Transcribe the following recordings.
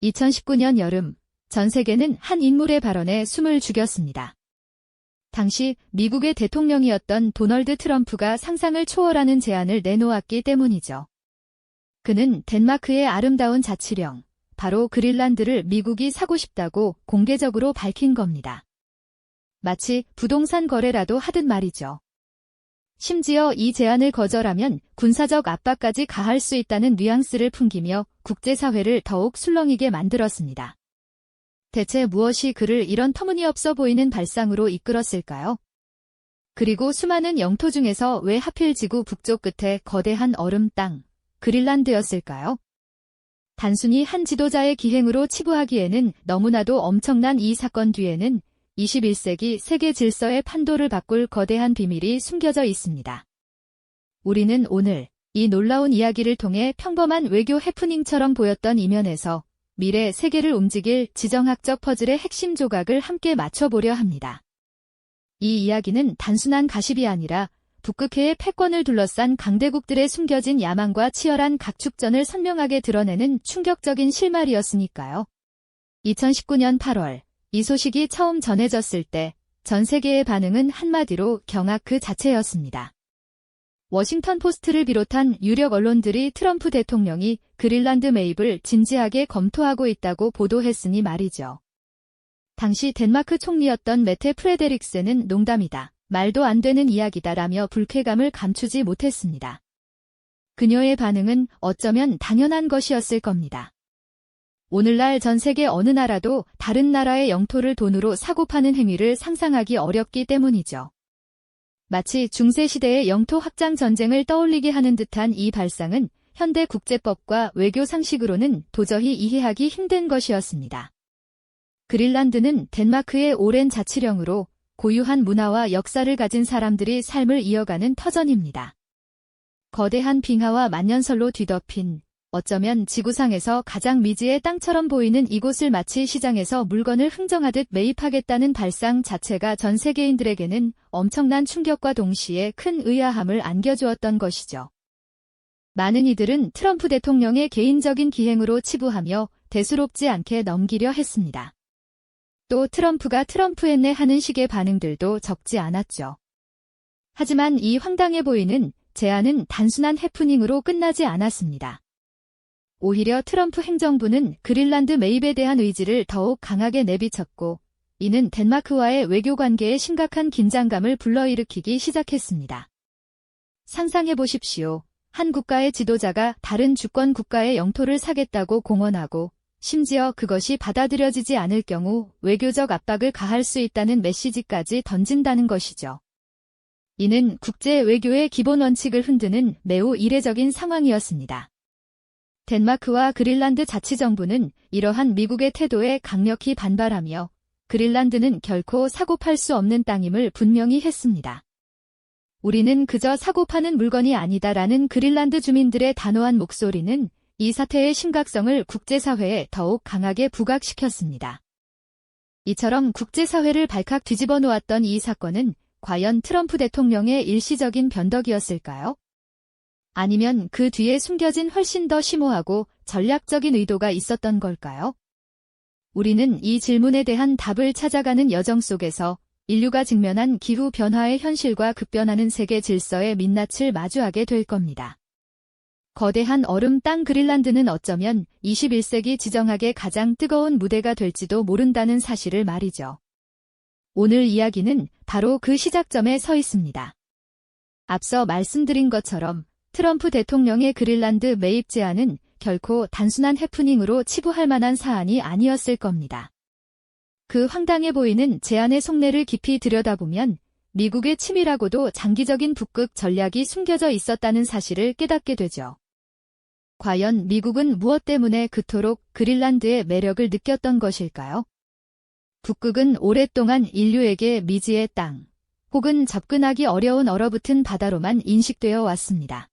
2019년 여름, 전 세계는 한 인물의 발언에 숨을 죽였습니다. 당시 미국의 대통령이었던 도널드 트럼프가 상상을 초월하는 제안을 내놓았기 때문이죠. 그는 덴마크의 아름다운 자치령, 바로 그린란드를 미국이 사고 싶다고 공개적으로 밝힌 겁니다. 마치 부동산 거래라도 하듯 말이죠. 심지어 이 제안을 거절하면 군사적 압박까지 가할 수 있다는 뉘앙스를 풍기며 국제사회를 더욱 술렁이게 만들었습니다. 대체 무엇이 그를 이런 터무니없어 보이는 발상으로 이끌었을까요? 그리고 수많은 영토 중에서 왜 하필 지구 북쪽 끝에 거대한 얼음 땅, 그린란드였을까요? 단순히 한 지도자의 기행으로 치부하기에는 너무나도 엄청난 이 사건 뒤에는 21세기 세계 질서의 판도를 바꿀 거대한 비밀이 숨겨져 있습니다. 우리는 오늘 이 놀라운 이야기를 통해 평범한 외교 해프닝처럼 보였던 이면에서 미래 세계를 움직일 지정학적 퍼즐의 핵심 조각을 함께 맞춰보려 합니다. 이 이야기는 단순한 가십이 아니라 북극해의 패권을 둘러싼 강대국들의 숨겨진 야망과 치열한 각축전을 선명하게 드러내는 충격적인 실마리였으니까요. 2019년 8월 이 소식이 처음 전해졌을 때 전 세계의 반응은 한마디로 경악 그 자체였습니다. 워싱턴 포스트를 비롯한 유력 언론들이 트럼프 대통령이 그린란드 매입을 진지하게 검토하고 있다고 보도했으니 말이죠. 당시 덴마크 총리였던 메테 프레데릭센은 농담이다, 말도 안 되는 이야기다라며 불쾌감을 감추지 못했습니다. 그녀의 반응은 어쩌면 당연한 것이었을 겁니다. 오늘날 전 세계 어느 나라도 다른 나라의 영토를 돈으로 사고 파는 행위를 상상하기 어렵기 때문이죠. 마치 중세시대의 영토 확장 전쟁을 떠올리게 하는 듯한 이 발상은 현대 국제법과 외교 상식으로는 도저히 이해하기 힘든 것이었습니다. 그린란드는 덴마크의 오랜 자치령으로 고유한 문화와 역사를 가진 사람들이 삶을 이어가는 터전입니다. 거대한 빙하와 만년설로 뒤덮인 어쩌면 지구상에서 가장 미지의 땅처럼 보이는 이곳을 마치 시장에서 물건을 흥정하듯 매입하겠다는 발상 자체가 전 세계인들에게는 엄청난 충격과 동시에 큰 의아함을 안겨주었던 것이죠. 많은 이들은 트럼프 대통령의 개인적인 기행으로 치부하며 대수롭지 않게 넘기려 했습니다. 또 트럼프가 트럼프했네 하는 식의 반응들도 적지 않았죠. 하지만 이 황당해 보이는 제안은 단순한 해프닝으로 끝나지 않았습니다. 오히려 트럼프 행정부는 그린란드 매입에 대한 의지를 더욱 강하게 내비쳤고, 이는 덴마크와의 외교 관계에 심각한 긴장감을 불러일으키기 시작했습니다. 상상해 보십시오. 한 국가의 지도자가 다른 주권 국가의 영토를 사겠다고 공언하고, 심지어 그것이 받아들여지지 않을 경우 외교적 압박을 가할 수 있다는 메시지까지 던진다는 것이죠. 이는 국제 외교의 기본 원칙을 흔드는 매우 이례적인 상황이었습니다. 덴마크와 그린란드 자치정부는 이러한 미국의 태도에 강력히 반발하며 그린란드는 결코 사고팔 수 없는 땅임을 분명히 했습니다. 우리는 그저 사고파는 물건이 아니다라는 그린란드 주민들의 단호한 목소리는 이 사태의 심각성을 국제사회에 더욱 강하게 부각시켰습니다. 이처럼 국제사회를 발칵 뒤집어 놓았던 이 사건은 과연 트럼프 대통령의 일시적인 변덕이었을까요? 아니면 그 뒤에 숨겨진 훨씬 더 심오하고 전략적인 의도가 있었던 걸까요? 우리는 이 질문에 대한 답을 찾아가는 여정 속에서 인류가 직면한 기후변화의 현실과 급변하는 세계 질서의 민낯을 마주하게 될 겁니다. 거대한 얼음 땅 그린란드는 어쩌면 21세기 지정학의 가장 뜨거운 무대가 될지도 모른다는 사실을 말이죠. 오늘 이야기는 바로 그 시작점에 서 있습니다. 앞서 말씀드린 것처럼 트럼프 대통령의 그린란드 매입 제안은 결코 단순한 해프닝으로 치부할 만한 사안이 아니었을 겁니다. 그 황당해 보이는 제안의 속내를 깊이 들여다보면 미국의 치밀하고도 장기적인 북극 전략이 숨겨져 있었다는 사실을 깨닫게 되죠. 과연 미국은 무엇 때문에 그토록 그린란드의 매력을 느꼈던 것일까요? 북극은 오랫동안 인류에게 미지의 땅, 혹은 접근하기 어려운 얼어붙은 바다로만 인식되어 왔습니다.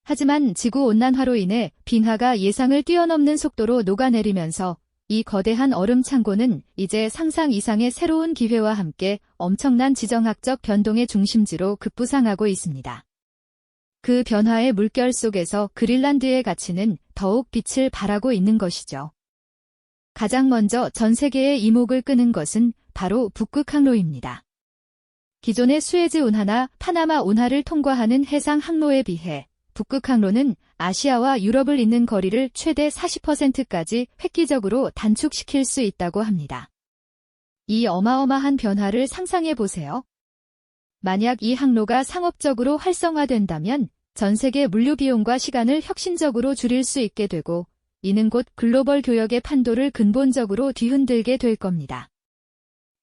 하지만 지구온난화로 인해 빙하가 예상을 뛰어넘는 속도로 녹아내리면서 이 거대한 얼음 창고는 이제 상상 이상의 새로운 기회와 함께 엄청난 지정학적 변동의 중심지로 급부상하고 있습니다. 그 변화의 물결 속에서 그린란드의 가치는 더욱 빛을 발하고 있는 것이죠. 가장 먼저 전 세계의 이목을 끄는 것은 바로 북극 항로입니다. 기존의 수에즈 운하나 파나마 운하를 통과하는 해상 항로에 비해 북극 항로는 아시아와 유럽을 잇는 거리를 최대 40%까지 획기적으로 단축시킬 수 있다고 합니다. 이 어마어마한 변화를 상상해 보세요. 만약 이 항로가 상업적으로 활성화된다면 전 세계 물류 비용과 시간을 혁신적으로 줄일 수 있게 되고, 이는 곧 글로벌 교역의 판도를 근본적으로 뒤흔들게 될 겁니다.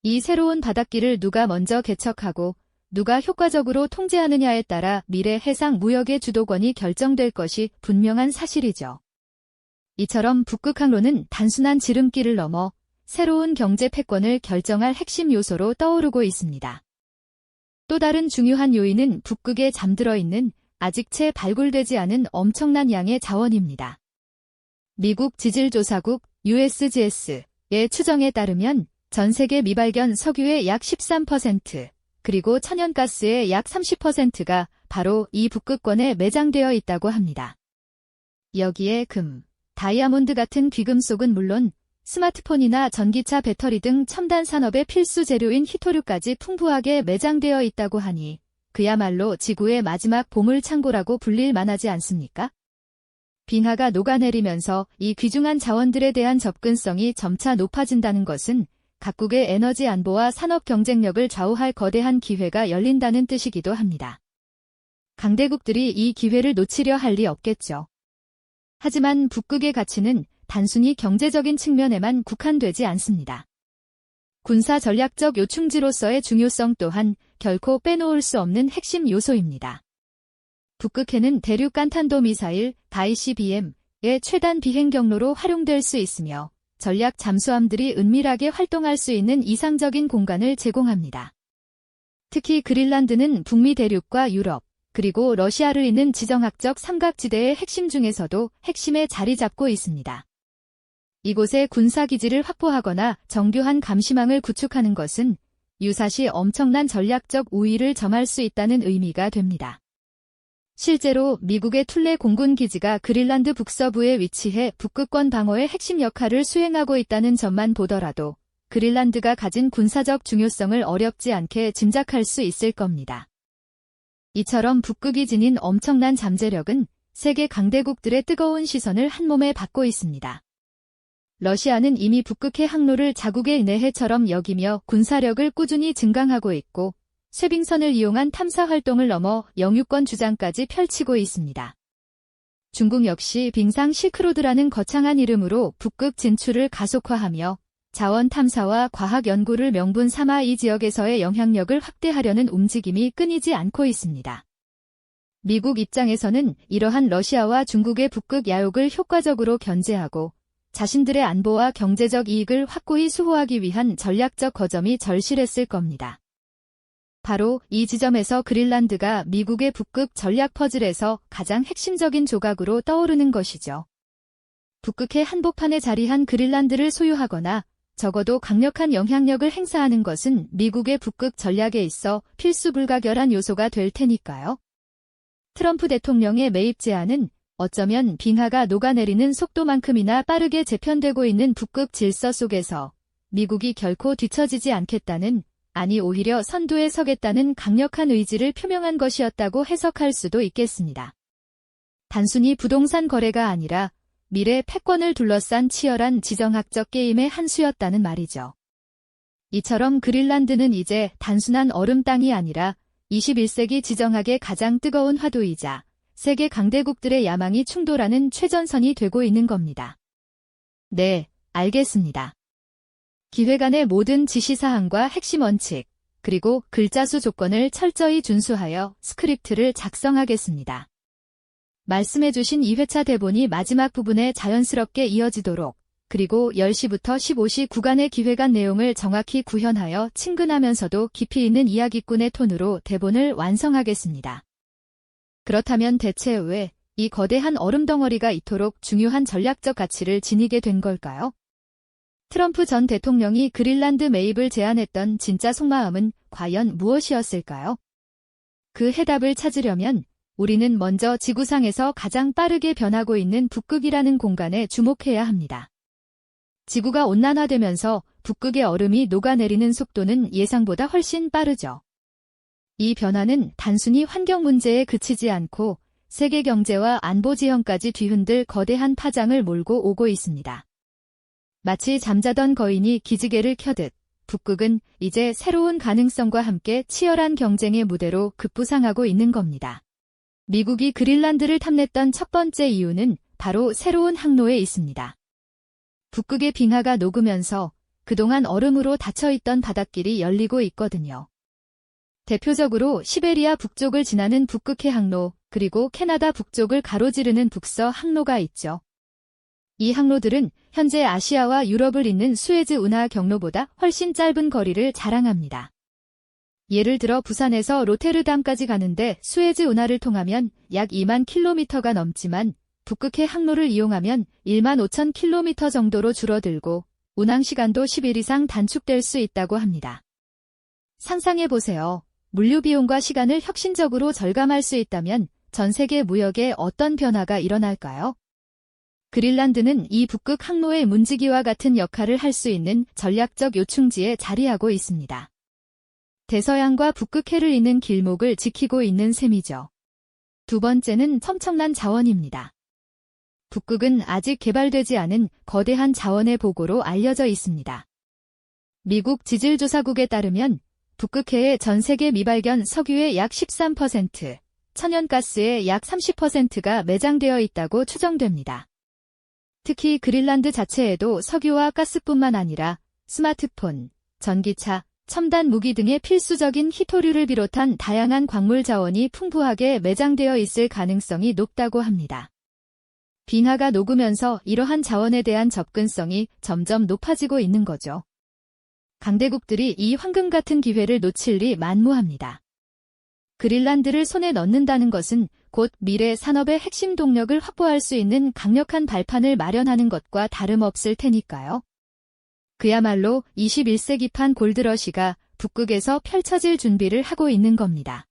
이 새로운 바닷길을 누가 먼저 개척하고 누가 효과적으로 통제하느냐에 따라 미래 해상 무역의 주도권이 결정될 것이 분명한 사실이죠. 이처럼 북극 항로는 단순한 지름길을 넘어 새로운 경제 패권을 결정할 핵심 요소로 떠오르고 있습니다. 또 다른 중요한 요인은 북극에 잠들어 있는 아직 채 발굴되지 않은 엄청난 양의 자원입니다. 미국 지질조사국 USGS의 추정에 따르면 전 세계 미발견 석유의 약 13%, 그리고 천연가스의 약 30%가 바로 이 북극권에 매장되어 있다고 합니다. 여기에 금, 다이아몬드 같은 귀금속은 물론 스마트폰이나 전기차 배터리 등 첨단 산업의 필수 재료인 히토류까지 풍부하게 매장되어 있다고 하니 그야말로 지구의 마지막 보물창고라고 불릴 만하지 않습니까? 빙하가 녹아내리면서 이 귀중한 자원들에 대한 접근성이 점차 높아진다는 것은 각국의 에너지 안보와 산업 경쟁력을 좌우할 거대한 기회가 열린다는 뜻이기도 합니다. 강대국들이 이 기회를 놓치려 할 리 없겠죠. 하지만 북극의 가치는 단순히 경제적인 측면에만 국한되지 않습니다. 군사 전략적 요충지로서의 중요성 또한 결코 빼놓을 수 없는 핵심 요소입니다. 북극해는 대륙 간탄도 미사일 ICBM의 최단 비행 경로로 활용될 수 있으며 전략 잠수함들이 은밀하게 활동할 수 있는 이상적인 공간을 제공합니다. 특히 그린란드는 북미 대륙과 유럽, 그리고 러시아를 잇는 지정학적 삼각지대의 핵심 중에서도 핵심에 자리 잡고 있습니다. 이곳에 군사기지를 확보하거나 정교한 감시망을 구축하는 것은 유사시 엄청난 전략적 우위를 점할 수 있다는 의미가 됩니다. 실제로 미국의 툴레 공군 기지가 그린란드 북서부에 위치해 북극권 방어의 핵심 역할을 수행하고 있다는 점만 보더라도 그린란드가 가진 군사적 중요성을 어렵지 않게 짐작할 수 있을 겁니다. 이처럼 북극이 지닌 엄청난 잠재력은 세계 강대국들의 뜨거운 시선을 한몸에 받고 있습니다. 러시아는 이미 북극해 항로를 자국의 내해처럼 여기며 군사력을 꾸준히 증강하고 있고 쇠빙선을 이용한 탐사 활동을 넘어 영유권 주장까지 펼치고 있습니다. 중국 역시 빙상 실크로드라는 거창한 이름으로 북극 진출을 가속화하며 자원 탐사와 과학 연구를 명분 삼아 이 지역에서의 영향력을 확대하려는 움직임이 끊이지 않고 있습니다. 미국 입장에서는 이러한 러시아와 중국의 북극 야욕을 효과적으로 견제하고 자신들의 안보와 경제적 이익을 확고히 수호하기 위한 전략적 거점이 절실했을 겁니다. 바로 이 지점에서 그린란드가 미국의 북극 전략 퍼즐에서 가장 핵심적인 조각으로 떠오르는 것이죠. 북극해 한복판에 자리한 그린란드를 소유하거나 적어도 강력한 영향력을 행사하는 것은 미국의 북극 전략에 있어 필수 불가결한 요소가 될 테니까요. 트럼프 대통령의 매입 제안은 어쩌면 빙하가 녹아내리는 속도만큼이나 빠르게 재편되고 있는 북극 질서 속에서 미국이 결코 뒤처지지 않겠다는, 아니 오히려 선두에 서겠다는 강력한 의지를 표명한 것이었다고 해석할 수도 있겠습니다. 단순히 부동산 거래가 아니라 미래 패권을 둘러싼 치열한 지정학적 게임의 한 수였다는 말이죠. 이처럼 그린란드는 이제 단순한 얼음 땅이 아니라 21세기 지정학의 가장 뜨거운 화두이자 세계 강대국들의 야망이 충돌하는 최전선이 되고 있는 겁니다. 네, 알겠습니다. 기획안의 모든 지시사항과 핵심 원칙, 그리고 글자수 조건을 철저히 준수하여 스크립트를 작성하겠습니다. 말씀해주신 2회차 대본이 마지막 부분에 자연스럽게 이어지도록, 그리고 10시부터 15시 구간의 기획안 내용을 정확히 구현하여 친근하면서도 깊이 있는 이야기꾼의 톤으로 대본을 완성하겠습니다. 그렇다면 대체 왜 이 거대한 얼음덩어리가 이토록 중요한 전략적 가치를 지니게 된 걸까요? 트럼프 전 대통령이 그린란드 매입을 제안했던 진짜 속마음은 과연 무엇이었을까요? 그 해답을 찾으려면 우리는 먼저 지구상에서 가장 빠르게 변하고 있는 북극이라는 공간에 주목해야 합니다. 지구가 온난화되면서 북극의 얼음이 녹아내리는 속도는 예상보다 훨씬 빠르죠. 이 변화는 단순히 환경 문제에 그치지 않고 세계 경제와 안보 지형까지 뒤흔들 거대한 파장을 몰고 오고 있습니다. 마치 잠자던 거인이 기지개를 켜듯 북극은 이제 새로운 가능성과 함께 치열한 경쟁의 무대로 급부상하고 있는 겁니다. 미국이 그린란드를 탐냈던 첫 번째 이유는 바로 새로운 항로에 있습니다. 북극의 빙하가 녹으면서 그동안 얼음으로 닫혀있던 바닷길이 열리고 있거든요. 대표적으로 시베리아 북쪽을 지나는 북극해 항로, 그리고 캐나다 북쪽을 가로지르는 북서 항로가 있죠. 이 항로들은 현재 아시아와 유럽을 잇는 수에즈 운하 경로보다 훨씬 짧은 거리를 자랑합니다. 예를 들어 부산에서 로테르담까지 가는데 수에즈 운하를 통하면 약 2만 킬로미터가 넘지만 북극해 항로를 이용하면 1만 5천 킬로미터 정도로 줄어들고 운항 시간도 10일 이상 단축될 수 있다고 합니다. 상상해보세요. 물류 비용과 시간을 혁신적으로 절감할 수 있다면 전 세계 무역에 어떤 변화가 일어날까요? 그린란드는 이 북극 항로의 문지기와 같은 역할을 할 수 있는 전략적 요충지에 자리하고 있습니다. 대서양과 북극해를 잇는 길목을 지키고 있는 셈이죠. 두 번째는 엄청난 자원입니다. 북극은 아직 개발되지 않은 거대한 자원의 보고로 알려져 있습니다. 미국 지질조사국에 따르면 북극해의 전 세계 미발견 석유의 약 13%, 천연가스의 약 30%가 매장되어 있다고 추정됩니다. 특히 그린란드 자체에도 석유와 가스뿐만 아니라 스마트폰, 전기차, 첨단 무기 등의 필수적인 희토류를 비롯한 다양한 광물 자원이 풍부하게 매장되어 있을 가능성이 높다고 합니다. 빙하가 녹으면서 이러한 자원에 대한 접근성이 점점 높아지고 있는 거죠. 강대국들이 이 황금 같은 기회를 놓칠 리 만무합니다. 그린란드를 손에 넣는다는 것은 곧 미래 산업의 핵심 동력을 확보할 수 있는 강력한 발판을 마련하는 것과 다름없을 테니까요. 그야말로 21세기판 골드러시가 북극에서 펼쳐질 준비를 하고 있는 겁니다.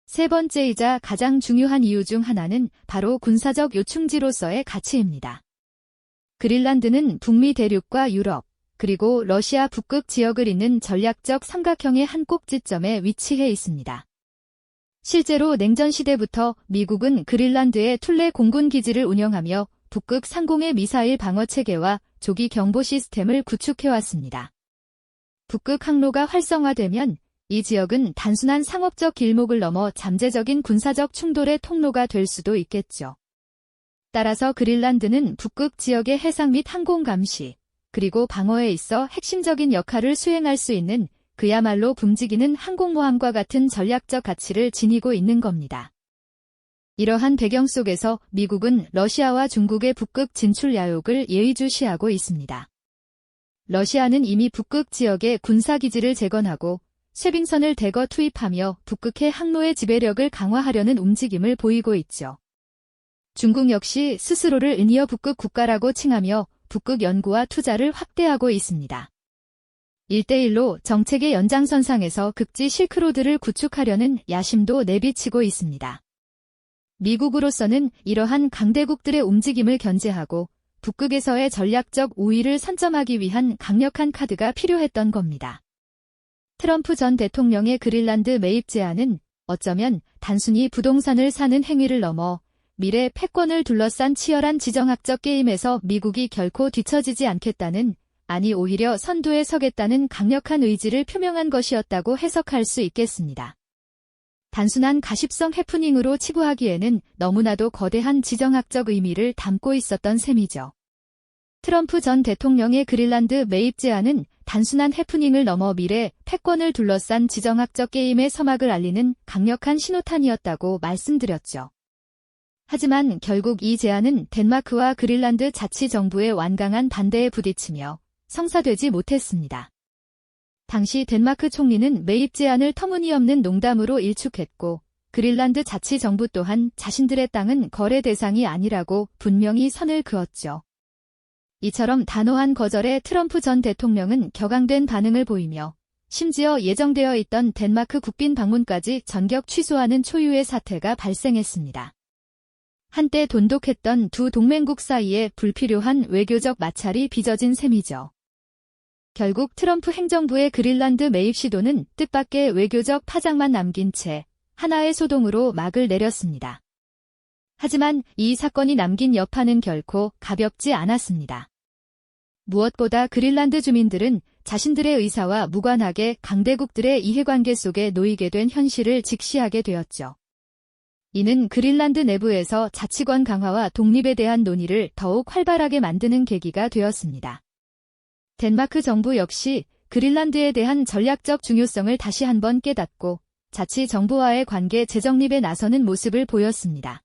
세 번째이자 가장 중요한 이유 중 하나는 바로 군사적 요충지로서의 가치입니다. 그린란드는 북미 대륙과 유럽, 그리고 러시아 북극 지역을 잇는 전략적 삼각형의 한 꼭지점에 위치해 있습니다. 실제로 냉전 시대부터 미국은 그린란드의 툴레 공군 기지를 운영하며 북극 상공의 미사일 방어 체계와 조기 경보 시스템을 구축해왔습니다. 북극 항로가 활성화되면 이 지역은 단순한 상업적 길목을 넘어 잠재적인 군사적 충돌의 통로가 될 수도 있겠죠. 따라서 그린란드는 북극 지역의 해상 및 항공 감시, 그리고 방어에 있어 핵심적인 역할을 수행할 수 있는 그야말로 붐지기는 항공모함과 같은 전략적 가치를 지니고 있는 겁니다. 이러한 배경 속에서 미국은 러시아와 중국의 북극 진출 야욕을 예의주시하고 있습니다. 러시아는 이미 북극 지역에 군사기지를 재건하고 쇄빙선을 대거 투입하며 북극해 항로의 지배력을 강화하려는 움직임을 보이고 있죠. 중국 역시 스스로를 은이어 북극 국가라고 칭하며 북극 연구와 투자를 확대하고 있습니다. 1대1로 정책의 연장선상에서 극지 실크로드를 구축하려는 야심도 내비치고 있습니다. 미국으로서는 이러한 강대국들의 움직임을 견제하고 북극에서의 전략적 우위를 선점하기 위한 강력한 카드가 필요했던 겁니다. 트럼프 전 대통령의 그린란드 매입 제안은 어쩌면 단순히 부동산을 사는 행위를 넘어 미래 패권을 둘러싼 치열한 지정학적 게임에서 미국이 결코 뒤처지지 않겠다는, 아니 오히려 선두에 서겠다는 강력한 의지를 표명한 것이었다고 해석할 수 있겠습니다. 단순한 가십성 해프닝으로 치부하기에는 너무나도 거대한 지정학적 의미를 담고 있었던 셈이죠. 트럼프 전 대통령의 그린란드 매입 제안은 단순한 해프닝을 넘어 미래 패권을 둘러싼 지정학적 게임의 서막을 알리는 강력한 신호탄이었다고 말씀드렸죠. 하지만 결국 이 제안은 덴마크와 그린란드 자치정부의 완강한 반대에 부딪히며 성사되지 못했습니다. 당시 덴마크 총리는 매입 제안을 터무니없는 농담으로 일축했고 그린란드 자치정부 또한 자신들의 땅은 거래 대상이 아니라고 분명히 선을 그었죠. 이처럼 단호한 거절에 트럼프 전 대통령은 격앙된 반응을 보이며 심지어 예정되어 있던 덴마크 국빈 방문까지 전격 취소하는 초유의 사태가 발생했습니다. 한때 돈독했던 두 동맹국 사이에 불필요한 외교적 마찰이 빚어진 셈이죠. 결국 트럼프 행정부의 그린란드 매입 시도는 뜻밖의 외교적 파장만 남긴 채 하나의 소동으로 막을 내렸습니다. 하지만 이 사건이 남긴 여파는 결코 가볍지 않았습니다. 무엇보다 그린란드 주민들은 자신들의 의사와 무관하게 강대국들의 이해관계 속에 놓이게 된 현실을 직시하게 되었죠. 이는 그린란드 내부에서 자치권 강화와 독립에 대한 논의를 더욱 활발하게 만드는 계기가 되었습니다. 덴마크 정부 역시 그린란드에 대한 전략적 중요성을 다시 한번 깨닫고 자치 정부와의 관계 재정립에 나서는 모습을 보였습니다.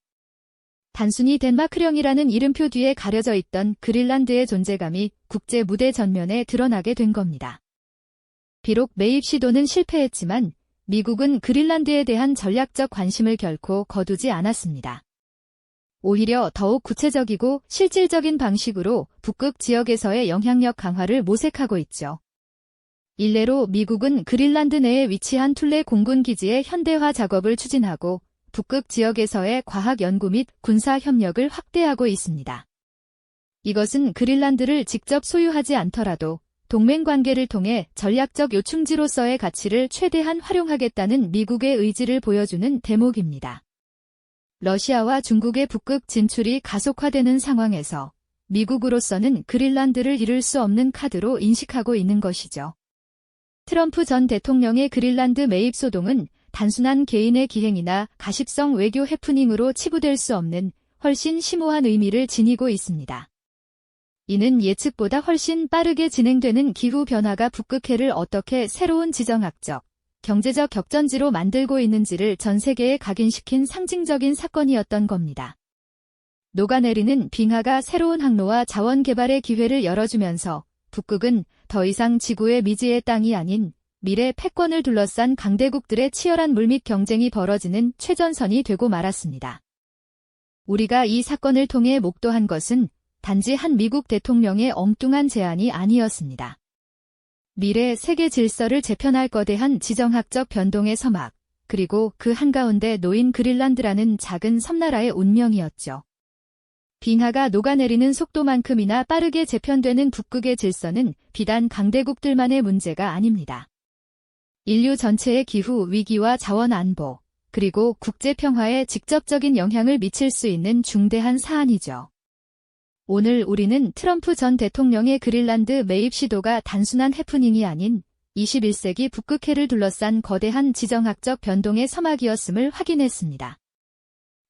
단순히 덴마크령이라는 이름표 뒤에 가려져 있던 그린란드의 존재감이 국제 무대 전면에 드러나게 된 겁니다. 비록 매입 시도는 실패했지만 미국은 그린란드에 대한 전략적 관심을 결코 거두지 않았습니다. 오히려 더욱 구체적이고 실질적인 방식으로 북극 지역에서의 영향력 강화를 모색하고 있죠. 일례로 미국은 그린란드 내에 위치한 툴레 공군 기지의 현대화 작업을 추진하고 북극 지역에서의 과학 연구 및 군사 협력을 확대하고 있습니다. 이것은 그린란드를 직접 소유하지 않더라도 동맹 관계를 통해 전략적 요충지로서의 가치를 최대한 활용하겠다는 미국의 의지를 보여주는 대목입니다. 러시아와 중국의 북극 진출이 가속화되는 상황에서 미국으로서는 그린란드를 잃을 수 없는 카드로 인식하고 있는 것이죠. 트럼프 전 대통령의 그린란드 매입 소동은 단순한 개인의 기행이나 가십성 외교 해프닝으로 치부될 수 없는 훨씬 심오한 의미를 지니고 있습니다. 이는 예측보다 훨씬 빠르게 진행되는 기후변화가 북극해를 어떻게 새로운 지정학적, 경제적 격전지로 만들고 있는지를 전 세계에 각인시킨 상징적인 사건이었던 겁니다. 녹아내리는 빙하가 새로운 항로와 자원 개발의 기회를 열어주면서 북극은 더 이상 지구의 미지의 땅이 아닌 미래 패권을 둘러싼 강대국들의 치열한 물밑 경쟁이 벌어지는 최전선이 되고 말았습니다. 우리가 이 사건을 통해 목도한 것은 단지 한 미국 대통령의 엉뚱한 제안이 아니었습니다. 미래 세계 질서를 재편할 거대한 지정학적 변동의 서막, 그리고 그 한가운데 놓인 그린란드라는 작은 섬나라의 운명이었죠. 빙하가 녹아내리는 속도만큼이나 빠르게 재편되는 북극의 질서는 비단 강대국들만의 문제가 아닙니다. 인류 전체의 기후 위기와 자원 안보, 그리고 국제 평화에 직접적인 영향을 미칠 수 있는 중대한 사안이죠. 오늘 우리는 트럼프 전 대통령의 그린란드 매입 시도가 단순한 해프닝이 아닌 21세기 북극해를 둘러싼 거대한 지정학적 변동의 서막이었음을 확인했습니다.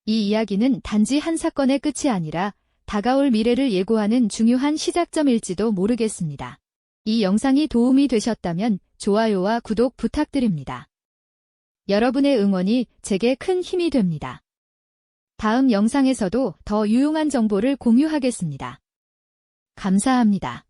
이 이야기는 단지 한 사건의 끝이 아니라 다가올 미래를 예고하는 중요한 시작점일지도 모르겠습니다. 이 영상이 도움이 되셨다면 좋아요와 구독 부탁드립니다. 여러분의 응원이 제게 큰 힘이 됩니다. 다음 영상에서도 더 유용한 정보를 공유하겠습니다. 감사합니다.